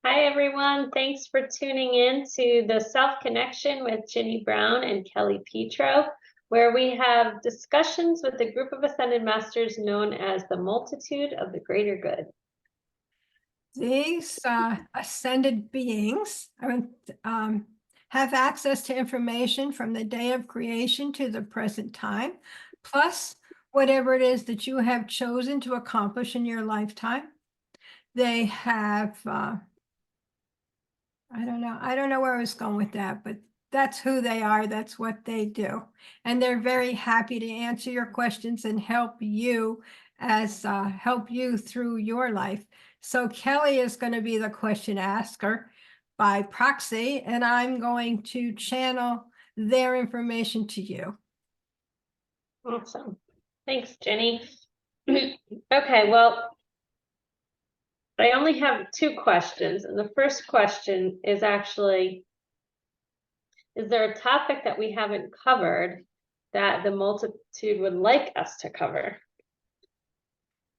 Hi, everyone. Thanks for tuning in to the Self Connection with Ginny Brown and Kelly Pietro, where we have discussions with a group of ascended masters known as the Multitude of the Greater Good. These ascended beings have access to information from the day of creation to the present time, plus whatever it is that you have chosen to accomplish in your lifetime. They have, I don't know where I was going with that, but that's who they are. That's what they do. And they're very happy to answer your questions and help you through your life. So Kelly is going to be the question asker by proxy, and I'm going to channel their information to you. Awesome. Thanks, Ginny. Okay, well, I only have two questions. And the first question is actually, is there a topic that we haven't covered that the multitude would like us to cover?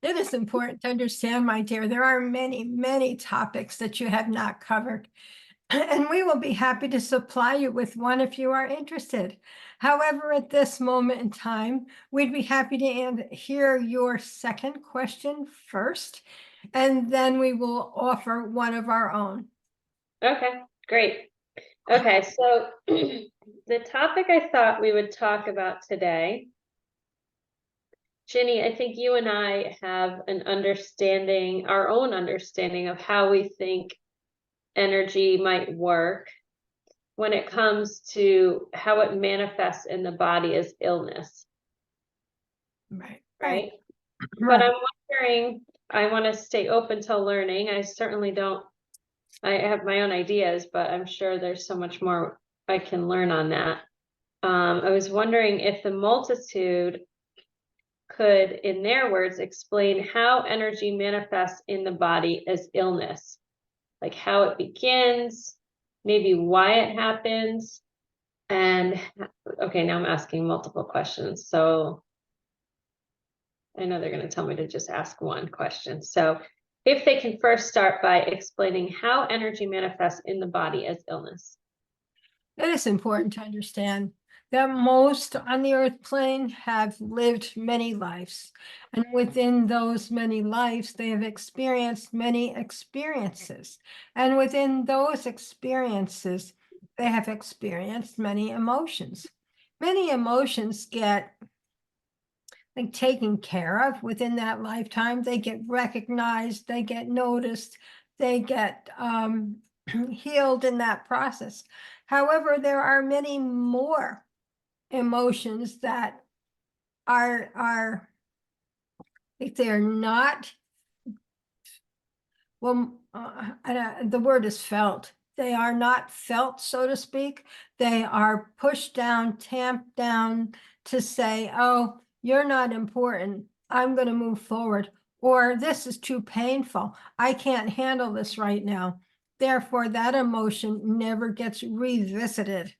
It is important to understand, my dear, there are many, many topics that you have not covered, and we will be happy to supply you with one if you are interested. However, at this moment in time, we'd be happy to hear your second question first, and then we will offer one of our own. Okay, great. Okay, so the topic I thought we would talk about today, Ginny, I think you and I have an understanding, our own understanding of how we think energy might work when it comes to how it manifests in the body as illness, right? But I'm wondering, I want to stay open to learning. I certainly don't, I have my own ideas, but I'm sure there's so much more I can learn on that. I was wondering if the multitude could, in their words, explain how energy manifests in the body as illness, like how it begins, maybe why it happens. And okay, now I'm asking multiple questions. So I know they're going to tell me to just ask one question. So if they can first start by explaining how energy manifests in the body as illness. It is important to understand that most on the earth plane have lived many lives. And within those many lives, they have experienced many experiences. And within those experiences, they have experienced many emotions. Many emotions get taken care of within that lifetime. They get recognized, they get noticed, they get healed in that process. However, there are many more emotions that are if they're not, well, the word is felt. They are not felt, so to speak. They are pushed down, tamped down to say, oh, you're not important. I'm going to move forward. Or this is too painful. I can't handle this right now. Therefore, that emotion never gets revisited.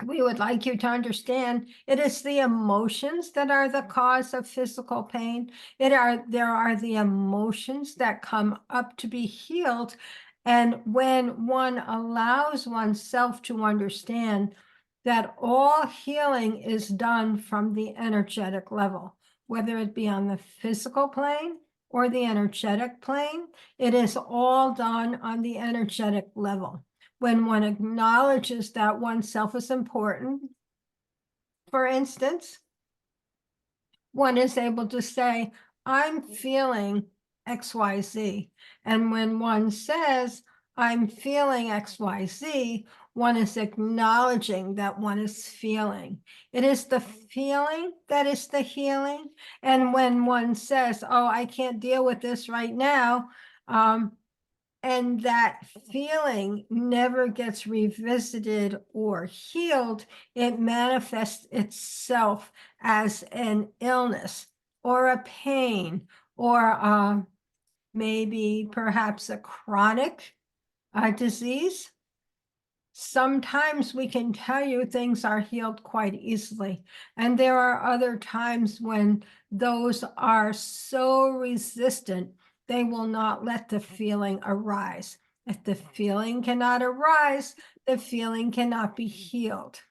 We would like you to understand it is the emotions that are the cause of physical pain. There are the emotions that come up to be healed. And when one allows oneself to understand that all healing is done from the energetic level, whether it be on the physical plane or the energetic plane, it is all done on the energetic level. When one acknowledges that oneself is important, for instance, one is able to say, I'm feeling XYZ. And when one says, I'm feeling XYZ, one is acknowledging that one is feeling. It is the feeling that is the healing. And when one says, oh, I can't deal with this right now, and that feeling never gets revisited or healed, it manifests itself as an illness or a pain or maybe perhaps a chronic disease. Sometimes we can tell you things are healed quite easily, and there are other times when those are so resistant they will not let the feeling arise. If the feeling cannot arise, the feeling cannot be healed.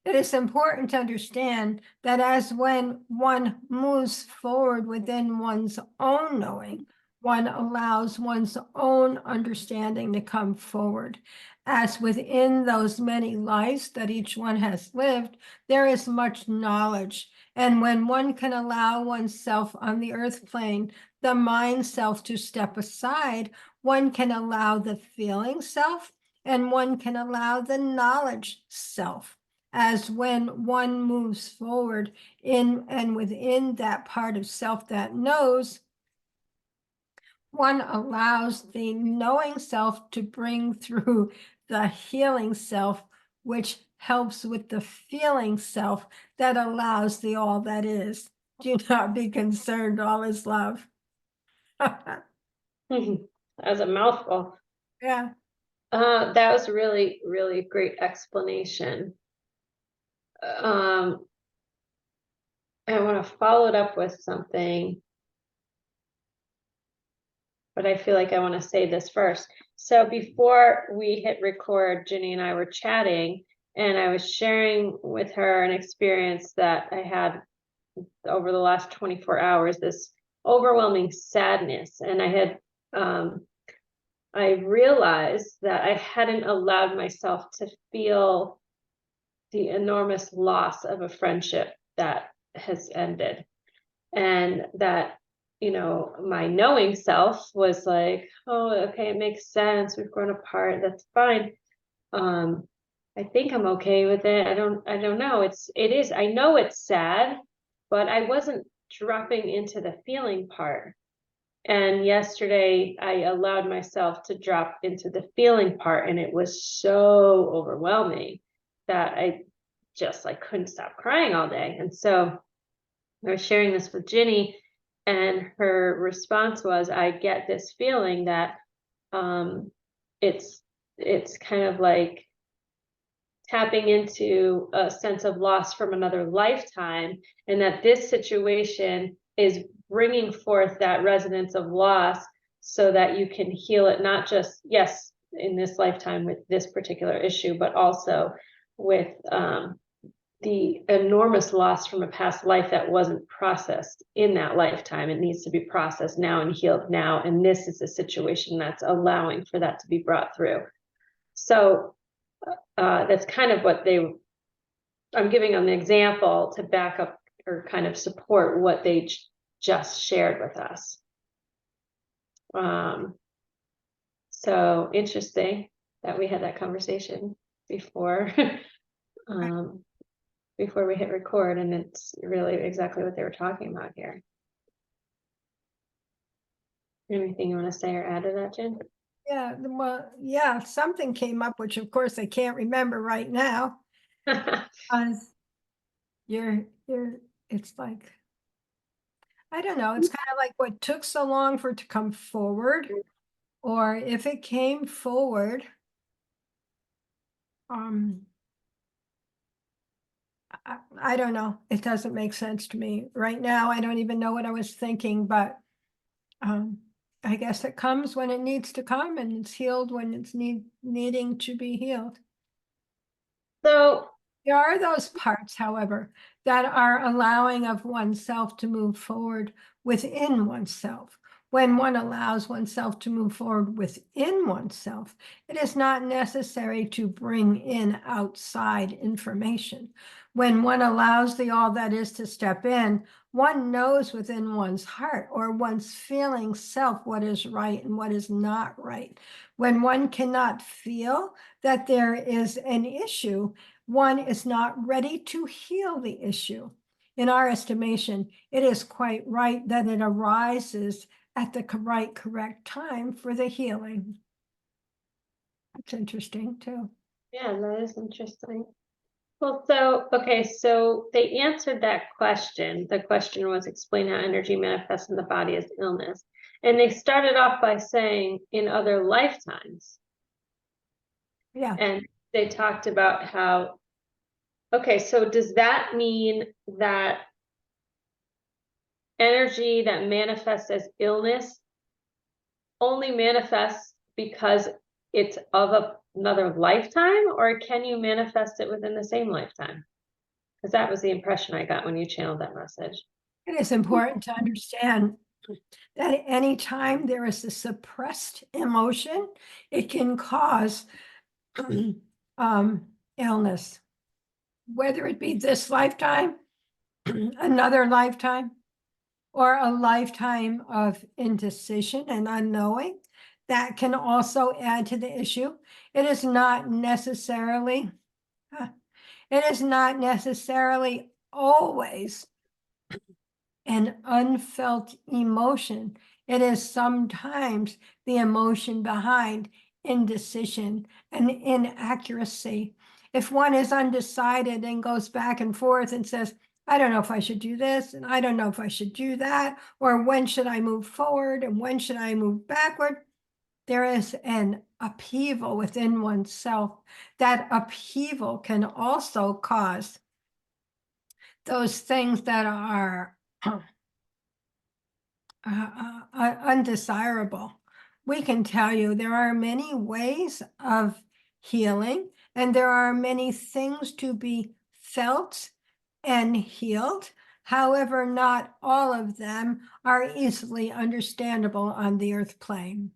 It is important to understand that as when one moves forward within one's own knowing, one allows one's own understanding to come forward. As within those many lives that each one has lived, there is much knowledge. And when one can allow oneself on the earth plane, the mind self to step aside, one can allow the feeling self and one can allow the knowledge self. As when one moves forward in and within that part of self that knows, one allows the knowing self to bring through the healing self, which helps with the feeling self that allows the all that is. Do not be concerned, all is love. As a mouthful. Yeah. That was really, really great explanation. I want to follow it up with something, but I feel like I want to say this first. So before we hit record, Ginny and I were chatting, and I was sharing with her an experience that I had over the last 24 hours, this overwhelming sadness. And I realized that I hadn't allowed myself to feel the enormous loss of a friendship that has ended. And that, my knowing self was like, oh, okay, it makes sense. We've grown apart. That's fine. I think I'm okay with it. I don't know. I know it's sad, but I wasn't dropping into the feeling part. And yesterday I allowed myself to drop into the feeling part, and it was so overwhelming that I just like couldn't stop crying all day. And so I was sharing this with Ginny, and her response was, I get this feeling that it's kind of like tapping into a sense of loss from another lifetime, and that this situation is bringing forth that resonance of loss so that you can heal it, not just, yes, in this lifetime with this particular issue, but also with the enormous loss from a past life that wasn't processed in that lifetime. It needs to be processed now and healed now. And this is a situation that's allowing for that to be brought through. So that's kind of what I'm giving them an example to back up or kind of support what they just shared with us. So interesting that we had that conversation before. Before we hit record, and it's really exactly what they were talking about here. Anything you want to say or add to that, Jen? Yeah, well, yeah, something came up, which of course I can't remember right now. You're, it's like, I don't know, it's kind of like what took so long for it to come forward, or if it came forward, I don't know. It doesn't make sense to me. Right now, I don't even know what I was thinking, but I guess it comes when it needs to come, and it's healed when it's needing to be healed. So there are those parts, however, that are allowing of oneself to move forward within oneself. When one allows oneself to move forward within oneself, it is not necessary to bring in outside information. When one allows the all that is to step in, one knows within one's heart or one's feeling self what is right and what is not right. When one cannot feel that there is an issue, one is not ready to heal the issue. In our estimation, it is quite right that it arises at the correct time for the healing. That's interesting too. yeah, that is interesting. Well, so they answered that question. The question was, explain how energy manifests in the body as illness. And they started off by saying in other lifetimes. Yeah. And they talked about how, okay, so does that mean that energy that manifests as illness only manifests because it's of another lifetime, or can you manifest it within the same lifetime? Because that was the impression I got when you channeled that message. It is important to understand that anytime there is a suppressed emotion, it can cause illness, whether it be this lifetime, another lifetime, or a lifetime of indecision and unknowing. That can also add to the issue. It is not necessarily, always an unfelt emotion. It is sometimes the emotion behind indecision and inaccuracy. If one is undecided and goes back and forth and says, I don't know if I should do this, and I don't know if I should do that, or when should I move forward and when should I move backward, there is an upheaval within oneself. That upheaval can also cause those things that are undesirable. We can tell you there are many ways of healing, and there are many things to be felt and healed. However, not all of them are easily understandable on the earth plane.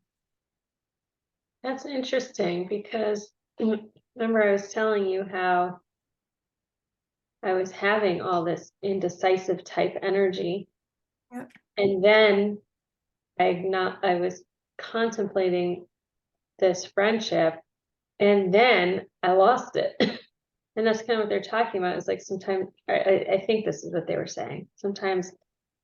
That's interesting because remember I was telling you how I was having all this indecisive type energy. Yep. And then I was contemplating this friendship, and then I lost it. And that's kind of what they're talking about. It's like sometimes I think this is what they were saying. Sometimes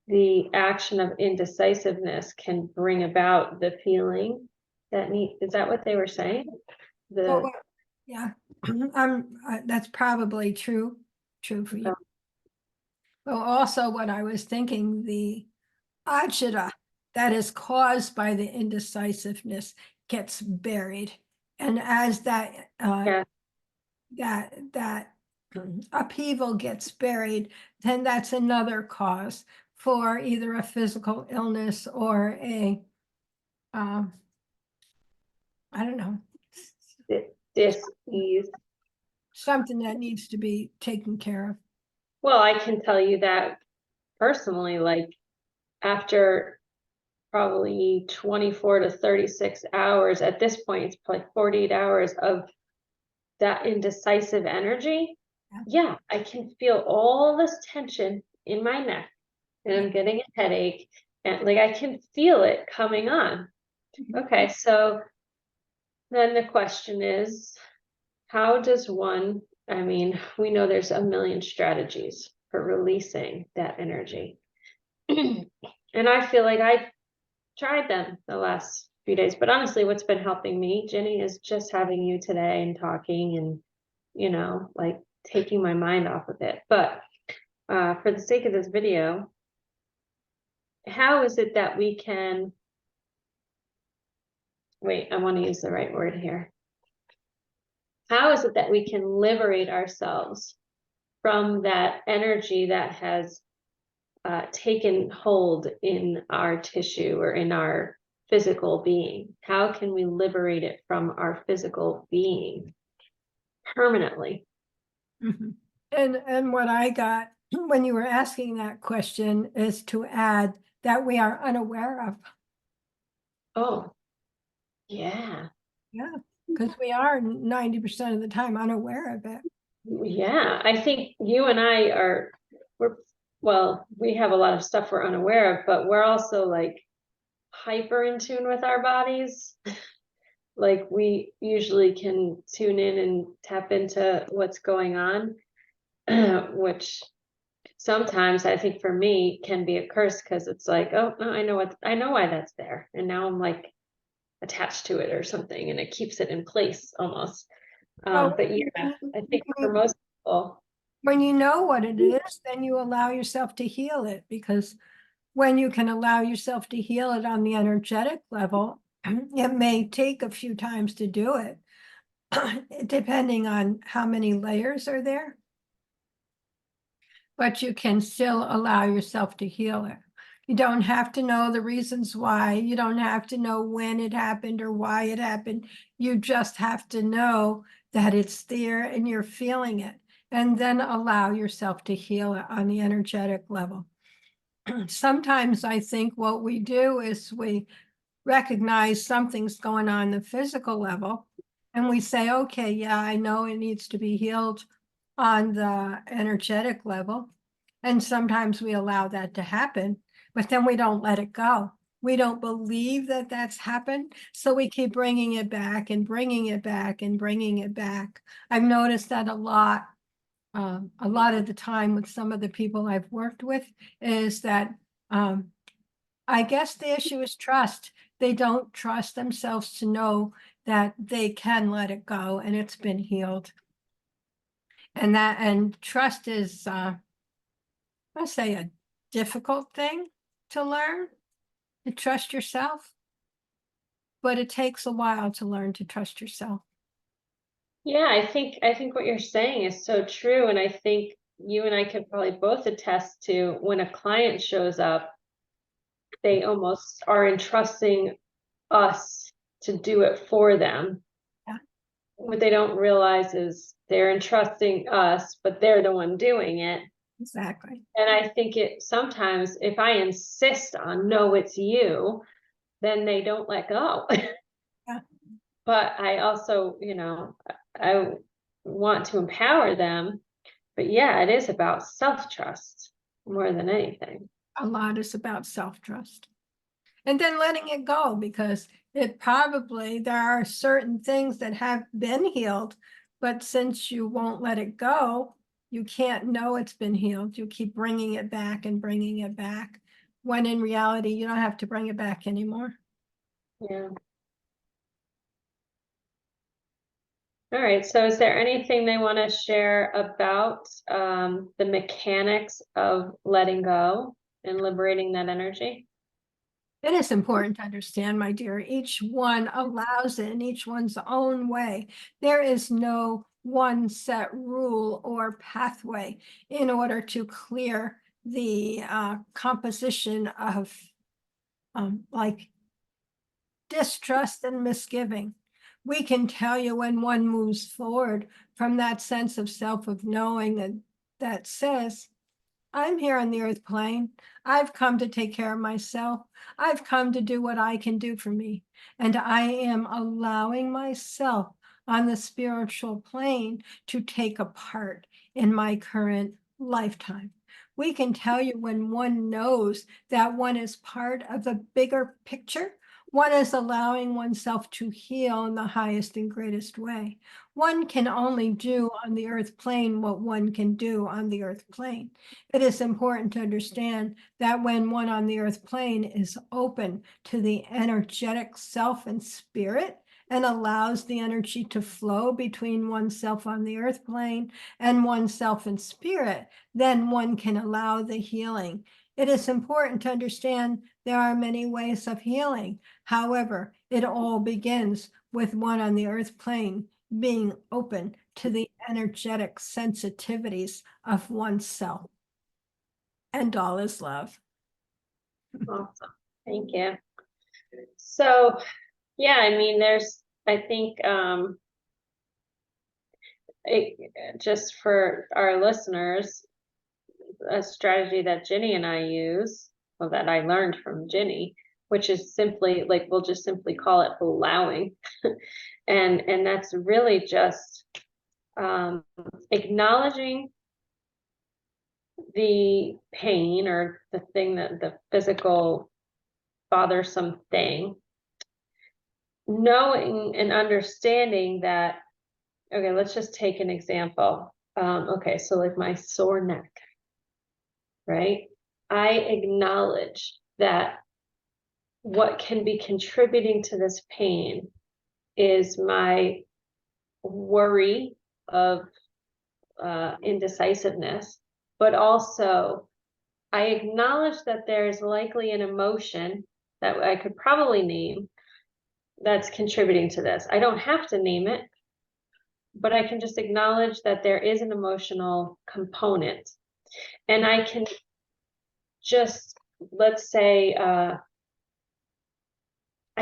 the action of indecisiveness can bring about the feeling that is that what they were saying? Oh, yeah, that's probably true for you. Well, also what I was thinking, the ajita that is caused by the indecisiveness gets buried. And as that Yeah. that upheaval gets buried, then that's another cause for either a physical illness or a I don't know, Dis-ease. something that needs to be taken care of. Well, I can tell you that personally, like after probably 24 to 36 hours, at this point, it's probably 48 hours of that indecisive energy. Yeah, I can feel all this tension in my neck, and I'm getting a headache, and like I can feel it coming on. Okay, so then the question is, how does one, I mean, we know there's a million strategies for releasing that energy. And I feel like I tried them the last few days, but honestly, what's been helping me, Ginny, is just having you today and talking and, like taking my mind off of it. But for the sake of this video, how is it that we can, wait, I want to use the right word here. How is it that we can liberate ourselves from that energy that has taken hold in our tissue or in our physical being? How can we liberate it from our physical being permanently? Mm-hmm. And what I got when you were asking that question is to add that we are unaware of. Oh, yeah. Yeah, because we are 90% of the time unaware of it. Yeah, I think you and I well, we have a lot of stuff we're unaware of, but we're also like hyper in tune with our bodies. Like we usually can tune in and tap into what's going on, which sometimes I think for me can be a curse because it's like, oh no, I know why that's there. And now I'm like attached to it or something, and it keeps it in place almost. But yeah, I think for most people, when you know what it is, then you allow yourself to heal it, because when you can allow yourself to heal it on the energetic level, it may take a few times to do it, depending on how many layers are there. But you can still allow yourself to heal it. You don't have to know the reasons why. You don't have to know when it happened or why it happened. You just have to know that it's there and you're feeling it, and then allow yourself to heal it on the energetic level. Sometimes I think what we do is we recognize something's going on the physical level, and we say, okay, yeah, I know it needs to be healed on the energetic level. And sometimes we allow that to happen, but then we don't let it go. We don't believe that that's happened. So we keep bringing it back and bringing it back and bringing it back. I've noticed that a lot of the time with some of the people I've worked with is that I guess the issue is trust. They don't trust themselves to know that they can let it go and it's been healed. And trust is, I say, a difficult thing to learn, to trust yourself, but it takes a while to learn to trust yourself. Yeah, I think what you're saying is so true. And I think you and I could probably both attest to when a client shows up, they almost are entrusting us to do it for them. Yeah. What they don't realize is they're entrusting us, but they're the one doing it. Exactly. And I think it sometimes, if I insist on no, it's you, then they don't let go. Yeah. But I also, I want to empower them. But yeah, it is about self-trust more than anything. A lot is about self-trust. And then letting it go, because there are certain things that have been healed, but since you won't let it go, you can't know it's been healed. You keep bringing it back and bringing it back, when in reality, you don't have to bring it back anymore. Yeah. All right. So is there anything they want to share about the mechanics of letting go and liberating that energy? It is important to understand, my dear, each one allows it in each one's own way. There is no one set rule or pathway in order to clear the composition of like distrust and misgiving. We can tell you when one moves forward from that sense of self, of knowing that says, I'm here on the earth plane. I've come to take care of myself. I've come to do what I can do for me. And I am allowing myself on the spiritual plane to take a part in my current lifetime. We can tell you when one knows that one is part of the bigger picture. One is allowing oneself to heal in the highest and greatest way. One can only do on the earth plane what one can do on the earth plane. It is important to understand that when one on the earth plane is open to the energetic self and spirit and allows the energy to flow between oneself on the earth plane and oneself in spirit, then one can allow the healing. It is important to understand there are many ways of healing. However, it all begins with one on the earth plane being open to the energetic sensitivities of oneself. And all is love. Awesome. Thank you. So, yeah, I mean, I think, just for our listeners, a strategy that Ginny and I use, or that I learned from Ginny, which is simply like, we'll just simply call it allowing. And that's really just acknowledging the pain or the thing, that the physical bothersome thing, knowing and understanding that, okay, let's just take an example. Okay, so like my sore neck, right? I acknowledge that what can be contributing to this pain is my worry of indecisiveness, but also I acknowledge that there's likely an emotion that I could probably name that's contributing to this. I don't have to name it, but I can just acknowledge that there is an emotional component. And I can just let's say, I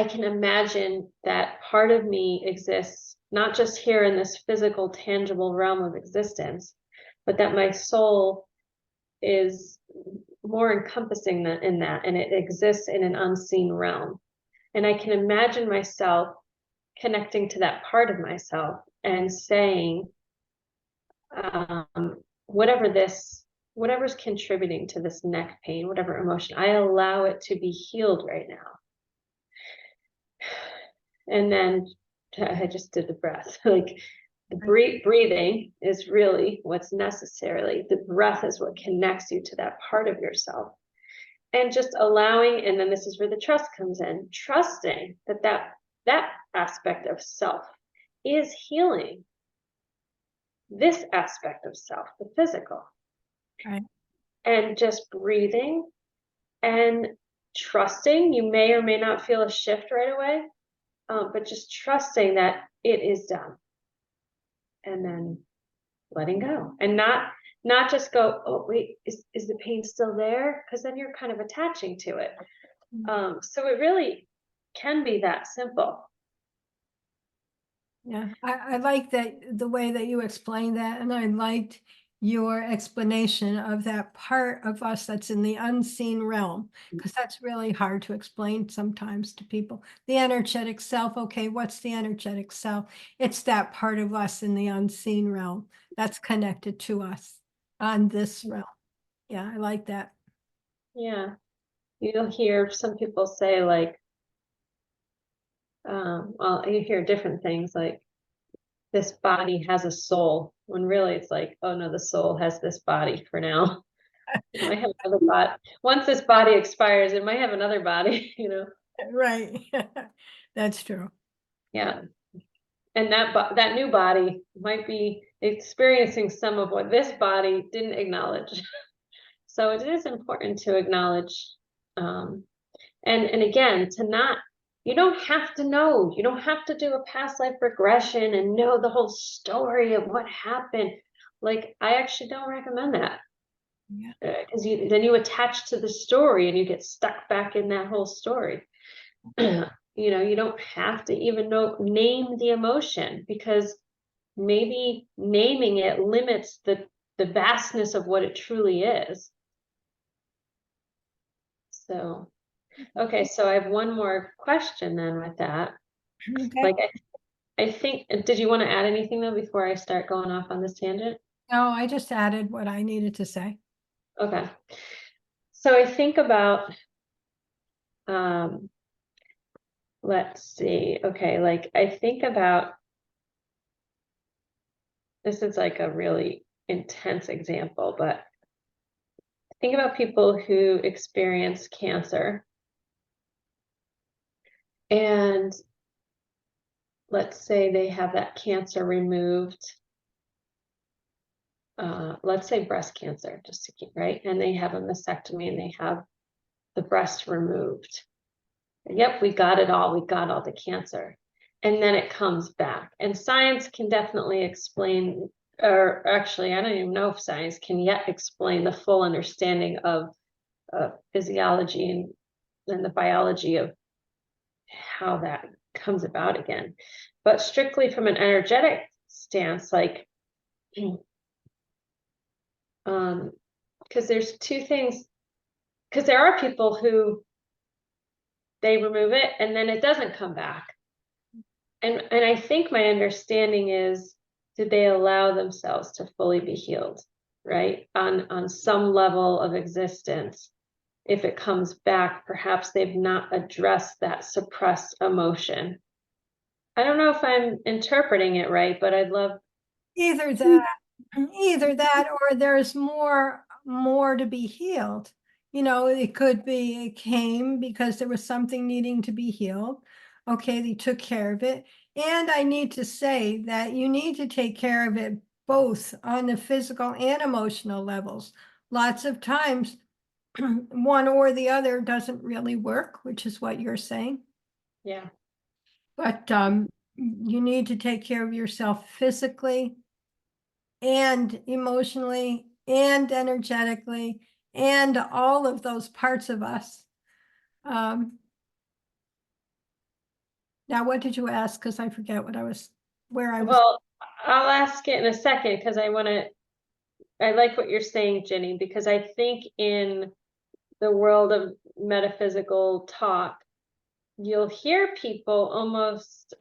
can imagine that part of me exists, not just here in this physical, tangible realm of existence, but that my soul is more encompassing that in that, and it exists in an unseen realm. And I can imagine myself connecting to that part of myself and saying, whatever's contributing to this neck pain, whatever emotion, I allow it to be healed right now. And then I just did the breath. Like the breathing is really what's necessarily. The breath is what connects you to that part of yourself. And just allowing, and then this is where the trust comes in, trusting that aspect of self is healing this aspect of self, the physical. Right. And just breathing and trusting. You may or may not feel a shift right away, but just trusting that it is done. And then letting go, and not just go, oh wait, is the pain still there? Because then you're kind of attaching to it. So it really can be that simple. Yeah, I like that, the way that you explained that, and I liked your explanation of that part of us that's in the unseen realm, because that's really hard to explain sometimes to people. The energetic self, okay, what's the energetic self? It's that part of us in the unseen realm that's connected to us on this realm. Yeah, I like that. Yeah, you'll hear some people say like, well, you hear different things like this body has a soul, when really it's like, oh no, the soul has this body for now. It might have another body. Once this body expires, it might have another body, you know? Right. That's true. Yeah. And that new body might be experiencing some of what this body didn't acknowledge. So it is important to acknowledge, and again, you don't have to know, you don't have to do a past life regression and know the whole story of what happened. Like, I actually don't recommend that. Yeah. Because then you attach to the story and you get stuck back in that whole story. You don't have to even name the emotion, because maybe naming it limits the vastness of what it truly is. So, okay, so I have one more question then with that. Okay. Like, I think, did you want to add anything though before I start going off on this tangent? No, I just added what I needed to say. Okay. So I think about, let's see. Okay, like I think about, this is like a really intense example, but think about people who experience cancer, and let's say they have that cancer removed. Let's say breast cancer, just to keep right, and they have a mastectomy and they have the breast removed. Yep, we got it all. We got all the cancer. And then it comes back. And science can definitely explain, or actually, I don't even know if science can yet explain the full understanding of physiology and the biology of how that comes about again. But strictly from an energetic stance, like, because there's two things, because there are people who they remove it and then it doesn't come back. And I think my understanding is, did they allow themselves to fully be healed, right? On some level of existence, if it comes back, perhaps they've not addressed that suppressed emotion. I don't know if I'm interpreting it right, but I'd love. Either that, either that, or there's more to be healed. It could be it came because there was something needing to be healed. Okay, they took care of it. And I need to say that you need to take care of it both on the physical and emotional levels. Lots of times, one or the other doesn't really work, which is what you're saying. Yeah. But you need to take care of yourself physically and emotionally and energetically and all of those parts of us. Now, what did you ask? Because I forget where I was. Well, I'll ask it in a second because I like what you're saying, Ginny, because I think in the world of metaphysical talk, you'll hear people almost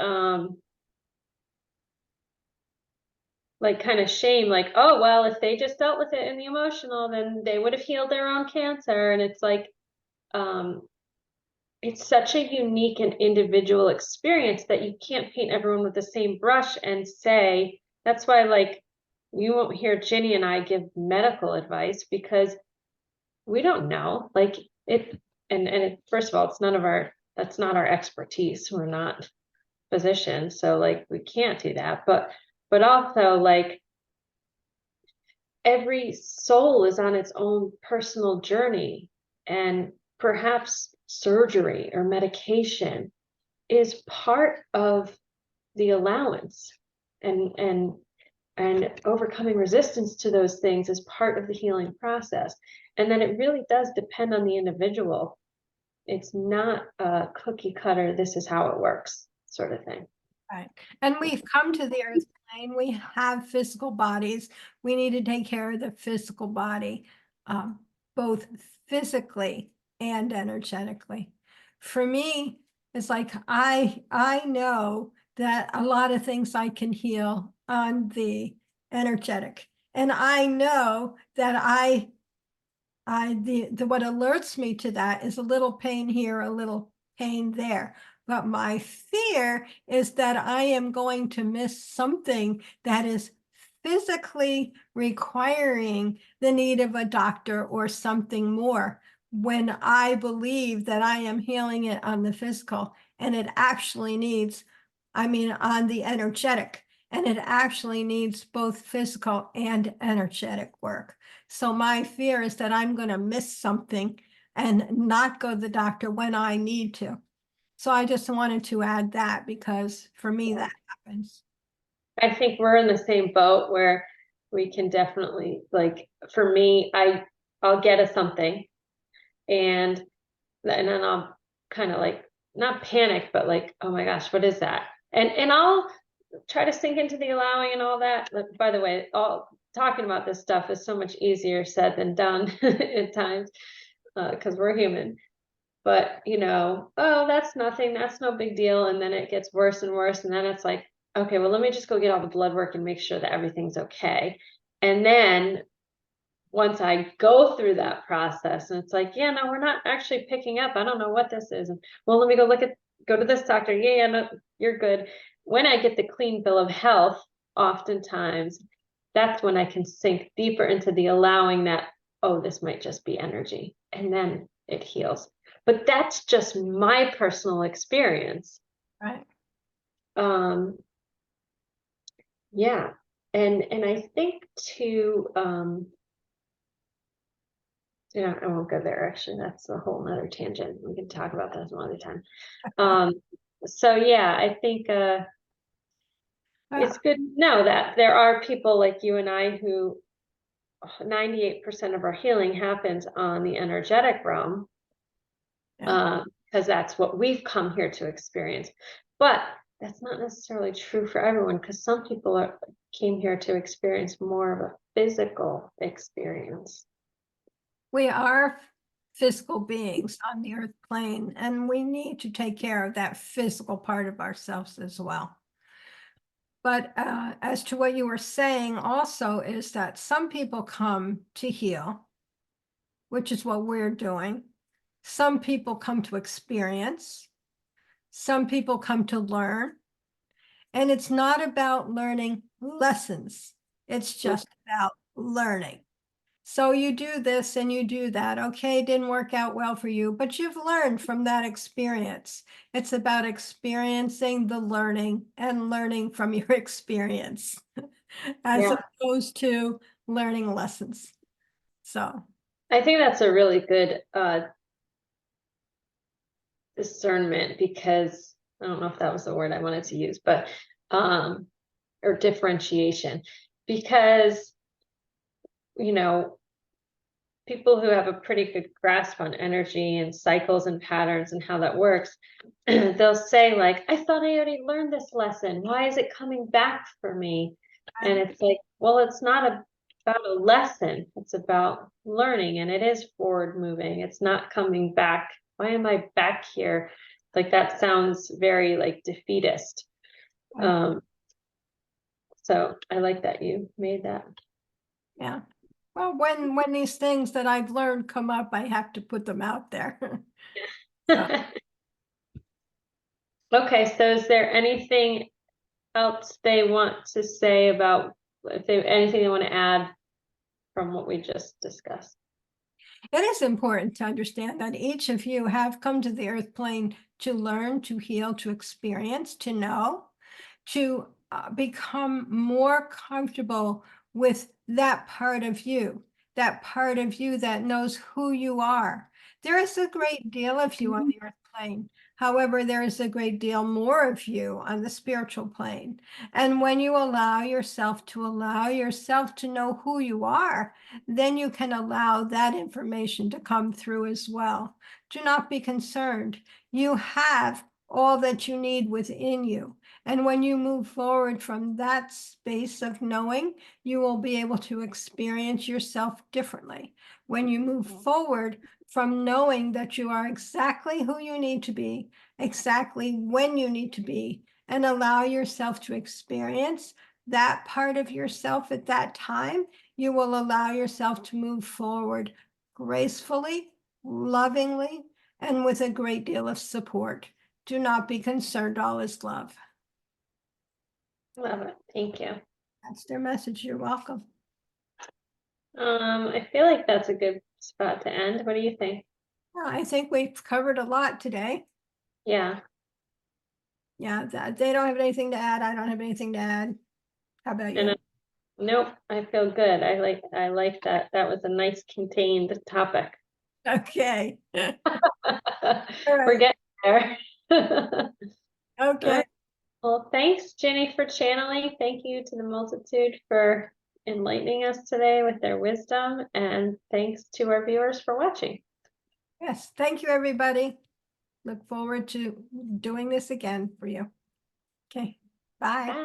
like kind of shame, like, oh, well, if they just dealt with it in the emotional, then they would have healed their own cancer. And it's like, it's such a unique and individual experience that you can't paint everyone with the same brush and say, that's why, like, you won't hear Ginny and I give medical advice because we don't know. Like it, first of all, that's not our expertise. We're not physicians, so like we can't do that. But also, like, every soul is on its own personal journey, and perhaps surgery or medication is part of the allowance, and overcoming resistance to those things is part of the healing process. And then it really does depend on the individual. It's not a cookie cutter, this is how it works sort of thing. Right. And we've come to the earth plane. We have physical bodies. We need to take care of the physical body, both physically and energetically. For me, it's like I know that a lot of things I can heal on the energetic. And I know that what alerts me to that is a little pain here, a little pain there. But my fear is that I am going to miss something that is physically requiring the need of a doctor or something more when I believe that I am healing it on the physical and it actually needs, on the energetic, and it actually needs both physical and energetic work. So my fear is that I'm going to miss something and not go to the doctor when I need to. So I just wanted to add that because for me that happens. I think we're in the same boat where we can definitely, like, for me, I'll get a something, and then I'll kind of like not panic, but like, oh my gosh, what is that? And I'll try to sink into the allowing and all that. But by the way, all talking about this stuff is so much easier said than done at times, because we're human. But oh, that's nothing, that's no big deal. And then it gets worse and worse. And then it's like, okay, well, let me just go get all the blood work and make sure that everything's okay. And then once I go through that process and it's like, yeah, no, we're not actually picking up. I don't know what this is. And well, let me go to this doctor. Yeah, no, you're good. When I get the clean bill of health, oftentimes that's when I can sink deeper into the allowing that, oh, this might just be energy. And then it heals. But that's just my personal experience. Right. Yeah. And I think too, yeah, I won't go there. Actually, that's a whole nother tangent. We can talk about that some other time. So yeah, I think it's good to know that there are people like you and I who 98% of our healing happens on the energetic realm, because that's what we've come here to experience. But that's not necessarily true for everyone, because some people came here to experience more of a physical experience. We are physical beings on the earth plane, and we need to take care of that physical part of ourselves as well. But as to what you were saying also is that some people come to heal, which is what we're doing. Some people come to experience. Some people come to learn. And it's not about learning lessons. It's just about learning. So you do this and you do that. Okay, it didn't work out well for you, but you've learned from that experience. It's about experiencing the learning and learning from your experience as opposed to learning lessons. So I think that's a really good discernment, because I don't know if that was the word I wanted to use, but or differentiation, because people who have a pretty good grasp on energy and cycles and patterns and how that works, they'll say like, I thought I already learned this lesson. Why is it coming back for me? And it's like, well, it's not about a lesson. It's about learning, and it is forward moving. It's not coming back. Why am I back here? Like that sounds very like defeatist. So I like that you made that. Yeah. Well, when these things that I've learned come up, I have to put them out there. So, Okay, so is there anything else they want to say about, if they anything they want to add from what we just discussed? it is important to understand that each of you have come to the earth plane to learn, to heal, to experience, to know, to become more comfortable with that part of you that knows who you are. There is a great deal of you on the earth plane. However, there is a great deal more of you on the spiritual plane. And when you allow yourself to know who you are, then you can allow that information to come through as well. Do not be concerned. You have all that you need within you. And when you move forward from that space of knowing, you will be able to experience yourself differently. When you move forward from knowing that you are exactly who you need to be, exactly when you need to be, and allow yourself to experience that part of yourself at that time, you will allow yourself to move forward gracefully, lovingly, and with a great deal of support. Do not be concerned, all is love. Love it. Thank you. That's their message. You're welcome. I feel like that's a good spot to end. What do you think? Well, I think we've covered a lot today. Yeah. Yeah, they don't have anything to add. I don't have anything to add. How about you? And nope, I feel good. I like that. That was a nice contained topic. Okay. All We're right. getting there. Okay. Well, thanks, Ginny, for channeling. Thank you to the multitude for enlightening us today with their wisdom. And thanks to our viewers for watching. Yes. Thank you, everybody. Look forward to doing this again for you. Okay. Bye. Bye.